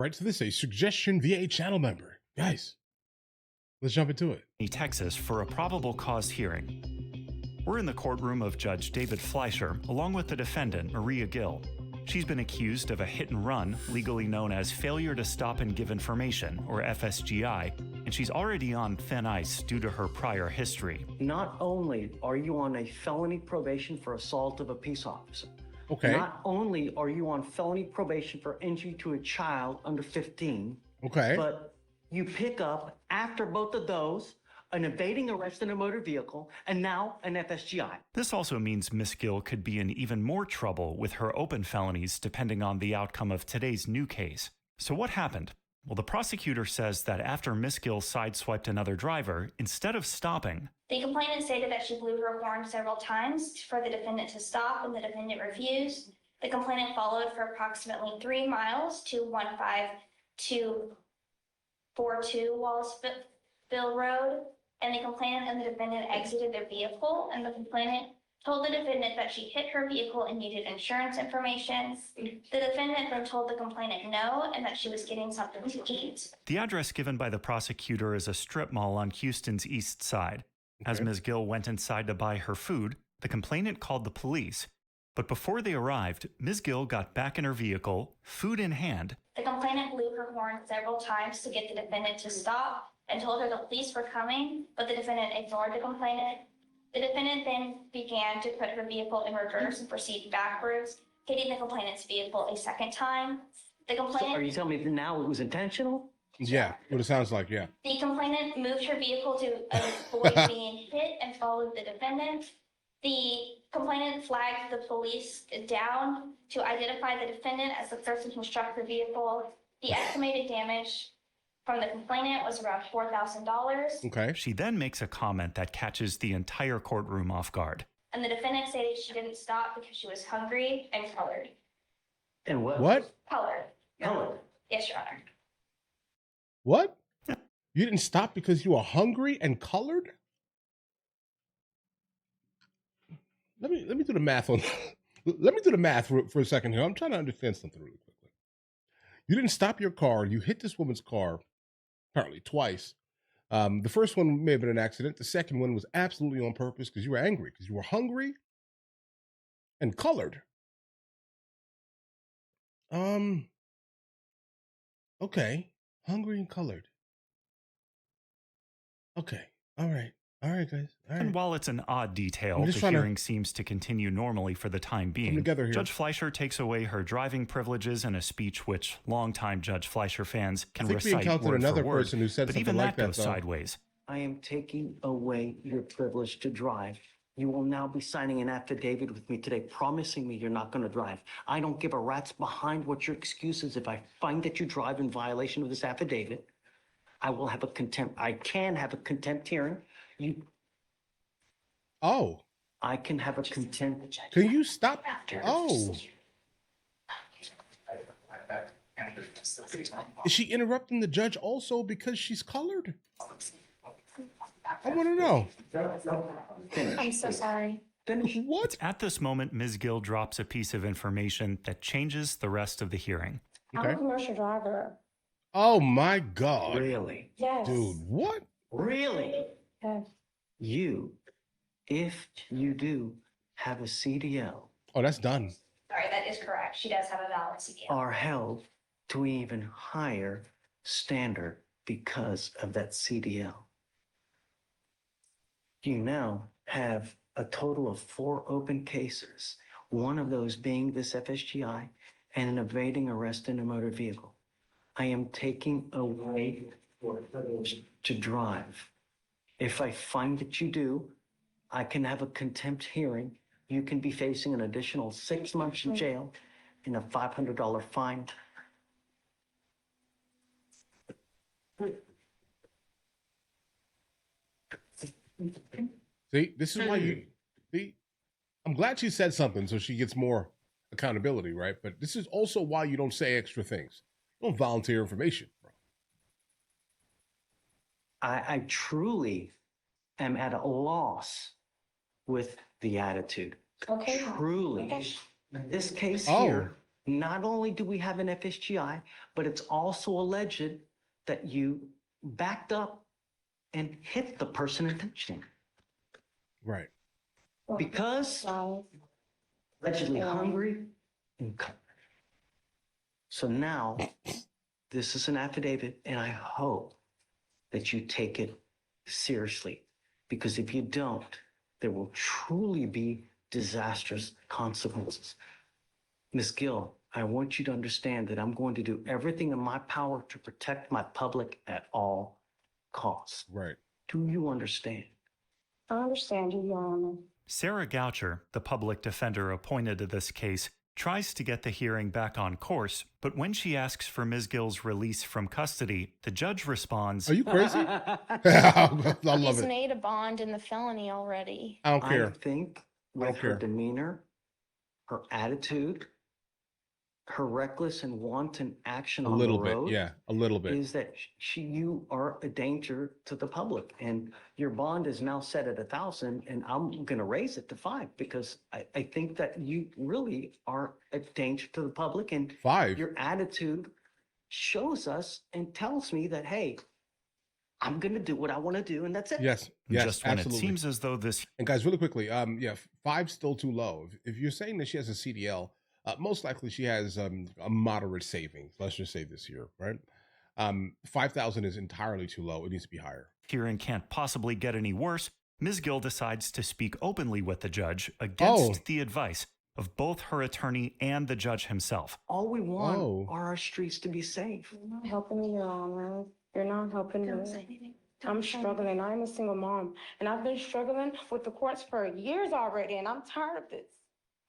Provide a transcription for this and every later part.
Right, so this is a suggestion via a channel member. Guys, let's jump into it. Texas for a probable cause hearing. We're in the courtroom of Judge David Fleer, along with the defendant, Maria Gil. She's been accused of a hit and run, legally known as failure to stop and give information, or FSGI, and she's already on thin ice due to her prior history. Not only are you on a felony probation for assault of a peace officer, Okay. not only are you on felony probation for injury to a child under 15, Okay. but you pick up, after both of those, an evading arrest in a motor vehicle, and now an FSGI. This also means Miss Gil could be in even more trouble with her open felonies depending on the outcome of today's new case. So what happened? Well, the prosecutor says that after Miss Gil sideswiped another driver, instead of stopping, the complainant stated that she blew her horn several times for the defendant to stop, and the defendant refused. The complainant followed for approximately 3 miles to 15242 Wallsville Road, and the complainant and the defendant exited their vehicle, and the complainant told the defendant that she hit her vehicle and needed insurance information. The defendant then told the complainant no, and that she was getting something to eat. The address given by the prosecutor is a strip mall on Houston's east side. As Ms. Gil went inside to buy her food, the complainant called the police. But before they arrived, Ms. Gil got back in her vehicle, food in hand. The complainant blew her horn several times to get the defendant to stop and told her the police were coming, but the defendant ignored the complainant. The defendant then began to put her vehicle in reverse and proceed backwards, hitting the complainant's vehicle a second time. The complainant... So are you telling me that now it was intentional? Yeah, what it sounds like, yeah. The complainant moved her vehicle to avoid being hit and followed the defendant. The complainant flagged the police down to identify the defendant as the person who struck the vehicle. The estimated damage from the complainant was around $4,000. Okay. She then makes a comment that catches the entire courtroom off guard. And the defendant stated she didn't stop because she was hungry and colored. And what? What? Colored. Colored. Yes, Your Honor. What? You didn't stop because you were hungry and colored? Let me do the math on let me do the math for a second here. I'm trying to understand something really quickly. You didn't stop your car, you hit this woman's car apparently twice. The first one may have been an accident. The second one was absolutely on purpose because you were angry, because you were hungry and colored. Okay. Hungry and colored. Okay. All right, guys. All right. And while it's an odd detail, I'm the just trying to hearing seems to continue normally for the time being. together here. Judge Fleer takes away her driving privileges in a speech which longtime Judge Fleer fans can I think we recite encountered word another for word, person who said but something even like that that, goes though. sideways. I am taking away your privilege to drive. You will now be signing an affidavit with me today, promising me you're not going to drive. I don't give a rat's behind what your excuse is. If I find that you drive in violation of this affidavit, I will have a contempt. I can have a contempt hearing. Oh, I can have a contempt. can you stop? Oh, is she interrupting the judge also because she's colored? I want to know. I'm so sorry. What? At this moment, Ms. Gil drops a piece of information that changes the rest of the hearing. I'm a commercial driver. Oh my God. Really? Yes. Dude, what? Really? Yes. You, if you do have a CDL, Oh, that's done. Sorry, that is correct. She does have a valid CDL. are held to an even higher standard because of that CDL. You now have a total of 4 open cases, one of those being this FSGI and an evading arrest in a motor vehicle. I am taking away your privilege to drive. If I find that you do, I can have a contempt hearing. You can be facing an additional 6 months in jail and a $500 fine. See, this is why you see. I'm glad she said something so she gets more accountability, right? But this is also why you don't say extra things. You don't volunteer information, bro. I truly am at a loss with the attitude. Okay. Truly. Okay. This case Oh. here not only do we have an FSGI, but it's also alleged that you backed up and hit the person intentionally. Right. Because allegedly hungry and covered. So now, this is an affidavit, and I hope that you take it seriously. Because if you don't, there will truly be disastrous consequences. Ms. Gill, I want you to understand that I'm going to do everything in my power to protect my public at all costs. Right. Do you understand? I understand you, Your Honor. Sarah Goucher, the public defender appointed to this case, tries to get the hearing back on course, but when she asks for Ms. Gill's release from custody, the judge responds, Are you crazy? I love He's it. made a bond in the felony already. I don't I care. think I don't with her care. demeanor, her attitude, her reckless and wanton action A on little the bit. road Yeah. A little bit. is that you are a danger to the public, and your bond is now set at 1,000, and I'm going to raise it to 5 because I think that you really are a danger to the public, and 5. your attitude shows us and tells me that, hey, I'm going to do what I want to do, and that's it. Yes. Yes. just when absolutely. it seems as though this And guys, really quickly, yeah, 5's still too low. If you're saying that she has a CDL, most likely she has a moderate savings. Let's just say this year, right? 5,000 is entirely too low. It needs to be higher. hearing can't possibly get any worse, Ms. Gill decides to speak openly with the judge against the advice of both her attorney and the judge himself. All we want Oh. are our streets to be safe. You're not helping me, Your Honor. You're not helping Don't me. say anything. I'm struggling. I'm a single mom, and I've been struggling with the courts for years already, and I'm tired of this.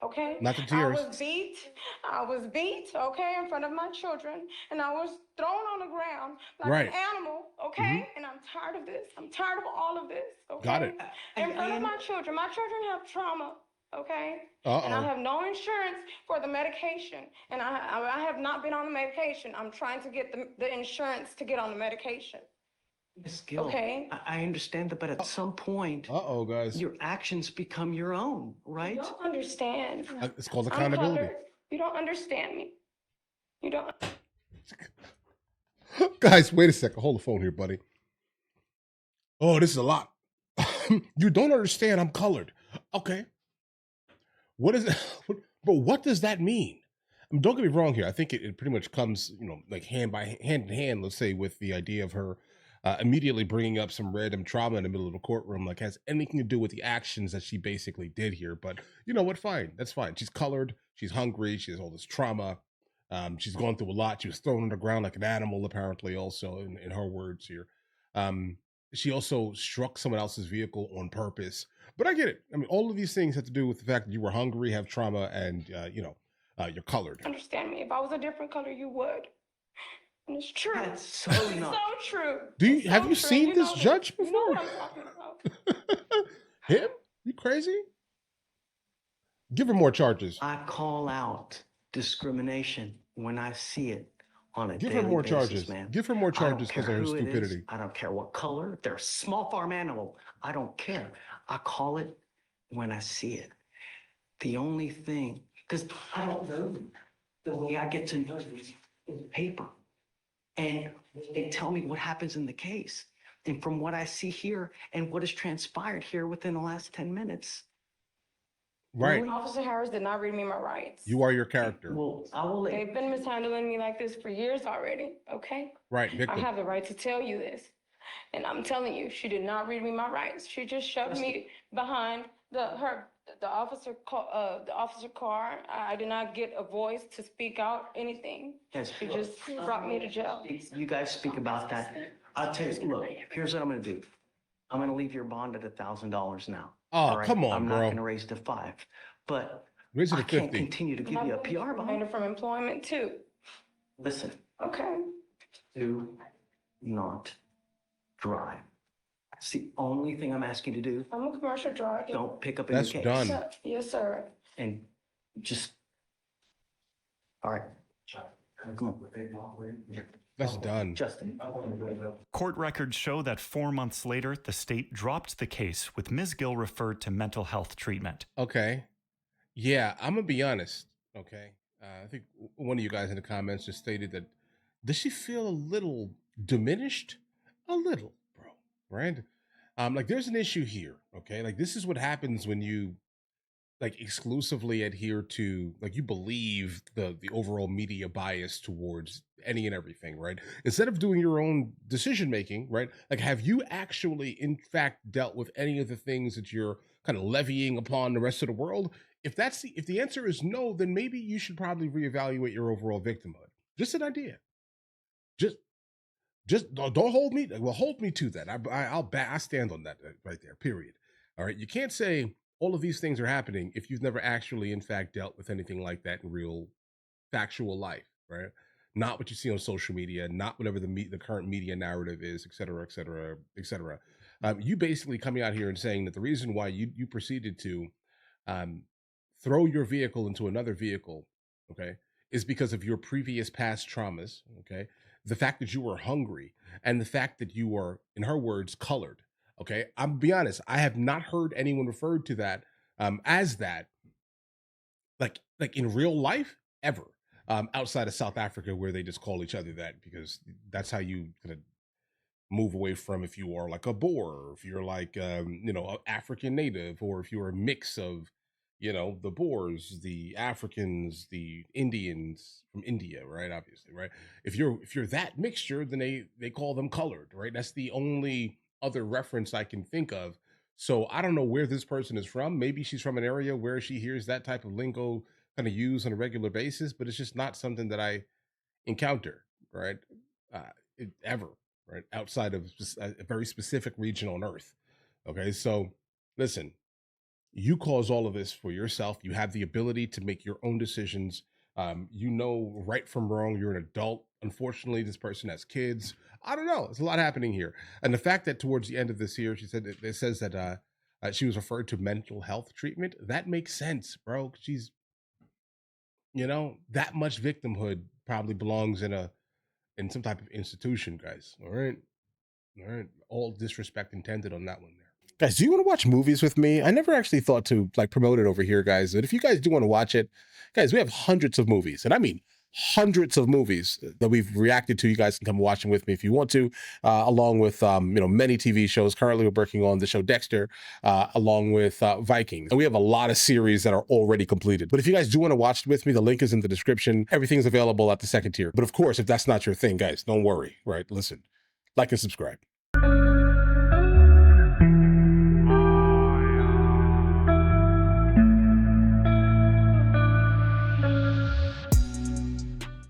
Okay? Not the tears. I was beat, okay, in front of my children, and I was thrown on the ground like Right. an animal, okay? And I'm tired of this. I'm tired of all of this, okay? Got it. In front of my children. My children have trauma, okay? And I Uh-oh. have no insurance for the medication, and I have not been on the medication. I'm trying to get the insurance to get on the medication. Ms. Gill, Okay. I understand that, but at some point, Uh-oh, guys. your actions become your own, right? You don't understand. It's called I'm accountability. colored. You don't understand me. You don't. Guys, wait a second. Hold the phone here, buddy. Oh, this is a lot. You don't understand. I'm colored. Okay. What is it? But what does that mean? I mean, don't get me wrong here. I think it pretty much comes, like hand in hand, let's say, with the idea of her immediately bringing up some random trauma in the middle of a courtroom, like has anything to do with the actions that she basically did here. But you know what? Fine. That's fine. She's colored. She's hungry. She has all this trauma. She's gone through a lot. She was thrown on the ground like an animal, apparently, also in her words here. She also struck someone else's vehicle on purpose. But I get it. I mean, all of these things have to do with the fact that you were hungry, have trauma, and, you're colored. Understand me. If I was a different color, you would. And it's true. That's so It's not. so true. Have It's so you true. seen You this know judge You know before? what I'm talking about. Him? You crazy? Give her more charges. I call out discrimination when I see it on a Give her daily more basis, charges. man. Give her more I don't charges because care of her who it is. stupidity. I don't care what color. If they're a small farm animal, I don't care. I call it when I see it. The only thing, because I don't know them. The way I get to know them is paper. And they tell me what happens in the case. And from what I see here and what has transpired here within the last 10 minutes, Right. Officer Harris did not read me my rights. You are your character. well, I will let They've been mishandling me like this for years already, okay? Right, I victim. have the right to tell you this. And I'm telling you, she did not read me my rights. She just shoved me behind the officer car. I did not get a voice to speak out anything. Yes. She just brought me to jail. You guys speak about that. I'll tell you, look, here's what I'm gonna do. I'm gonna leave your bond at $1,000 now. Oh, all right? come on, I'm not bro. gonna raise it to 5, but Raise it I to can't 50. continue to give you a PR bond. Suspended from employment too. Listen, Okay. do not drive. That's the only thing I'm asking you to do. I'm a commercial driver. Don't pick up any That's case. done. Yes, sir. And just, all right. Come on. That's done. Justin. Court records show that 4 months later, the state dropped the case with Ms. Gill referred to mental health treatment. Okay. Yeah, I'm gonna be honest. Okay. I think one of you guys in the comments just stated that, does she feel a little diminished? A little, bro. Right? Like there's an issue here. Okay, like this is what happens when you like exclusively adhere to, like, you believe the overall media bias towards any and everything, right? Instead of doing your own decision making, right? Like, have you actually in fact dealt with any of the things that you're kind of levying upon the rest of the world? If the answer is no, then maybe you should probably reevaluate your overall victimhood. Just an idea. Just don't hold me. Well, hold me to that. I stand on that right there. Period. All right. You can't say all of these things are happening if you've never actually, in fact, dealt with anything like that in real, factual life, right? Not what you see on social media, not whatever the current media narrative is, et cetera, et cetera, et cetera. You basically coming out here and saying that the reason why you proceeded to um, throw your vehicle into another vehicle, okay, is because of your previous past traumas, okay? The fact that you were hungry and the fact that you were, in her words, colored, okay? I'm be honest, I have not heard anyone referred to that as that, like in real life, ever. Outside of South Africa, where they just call each other that because that's how you kind of move away from if you are like a Boer, or if you're like African native, or if you're a mix of the Boers, the Africans, the Indians from India, right? Obviously, right? If you're that mixture, then they call them colored, right? That's the only other reference I can think of. So I don't know where this person is from. Maybe she's from an area where she hears that type of lingo kind of used on a regular basis, but it's just not something that I encounter, right? Ever, right? Outside of just a very specific region on Earth. Okay, so listen, you cause all of this for yourself. You have the ability to make your own decisions. You know right from wrong. You're an adult. Unfortunately, this person has kids. I don't know. There's a lot happening here, and the fact that towards the end of this year, she said it says that she was referred to mental health treatment. That makes sense, bro. She's that much victimhood probably belongs in some type of institution, guys. All right. All right. All disrespect intended on that one there. Guys, do you want to watch movies with me? I never actually thought to like promote it over here, guys. But if you guys do want to watch it, guys, we have hundreds of movies. And I mean hundreds of movies that we've reacted to. You guys can come watch them with me if you want to, along with many TV shows. Currently, we're working on the show Dexter, along with Vikings. And we have a lot of series that are already completed. But if you guys do want to watch it with me, the link is in the description. Everything's available at the second tier. But of course, if that's not your thing, guys, don't worry, right? Listen, like and subscribe.